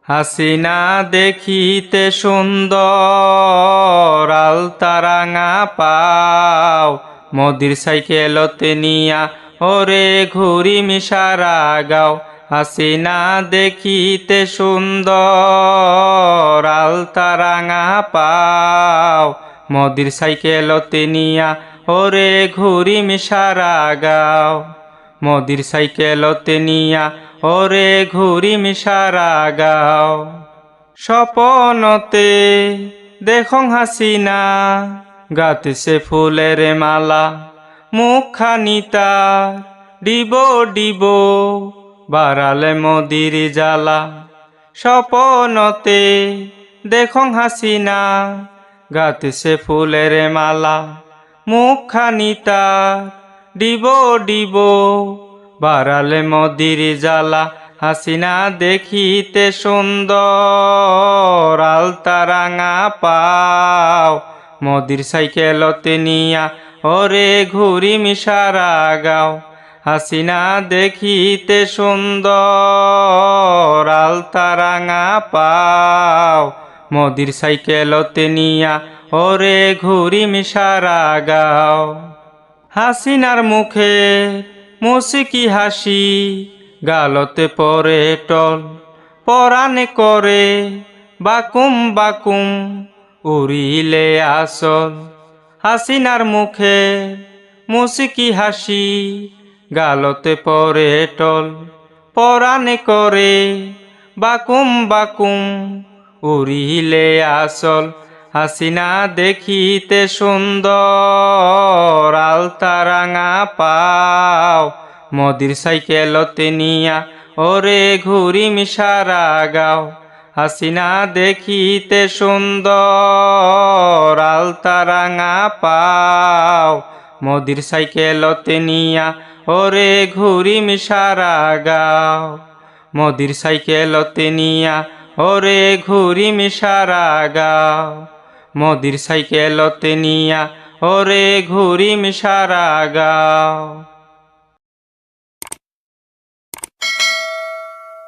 হাসিনা দেখিতে সুন্দর আলতা রাঙা পাও, মোদির সাইকেলতে নিয়া ওরে ঘুরি মিশারা গাও। হাসিনা দেখিতে সুন্দর আলতা রাঙা পাও, মোদির সাইকেলতে নিয়া ওরে ঘুরি মিশারা গাও। মোদির সাইকেলতে নিয়া ওরে ঘুরি মিশারা গাও। স্বপনতে দেখং হাসিনা গাতেছে ফুলের মালা, মুখখানি তার ডিব ডিব বাড়ালে মোদির জ্বালা। স্বপনতে দেখং হাসিনা গাতেছে ফুলের মালা, মুখখানি তার ডিব ডিব বাড়ালে মোদির জ্বালা। হাসিনা দেখিতে সুন্দর আলতা রাঙা পাও, মোদির সাইকেলতে নিয়া ওরে ঘুরি মিশারা গাও। হাসিনা দেখিতে সুন্দর আলতা রাঙা পাও, মোদির সাইকেলতে নিয়া ওরে ঘুরি মিশারা গাও। হাসিনার মুখে মুসকি হাসি, গালতে পরে টল, পরাণে করে বাকুম বাকুম উড়িলে আসল। হাসিনার মুখে মুসকি হাসি, গালতে পরে টল, পরাণে করে বাকুম বাকুম উড়িলে আসল। হাসিনা দেখিতে সুন্দর আলতা রাঙা পাও, মোদির সাইকেলতে নিয়া ওরে ঘুরি মিশারা গাও। হাসিনা দেখিতে সুন্দর আলতা রাঙা পাও, মোদির সাইকেলতে নিয়া ওরে ঘুরি মিশারা গাও। মোদির সাইকেলতে নিয়া ওরে ঘুরি মিশারা গাও। মোদির সাইকেলতে নিয়া ওরে ঘুরি মিশারা গাও।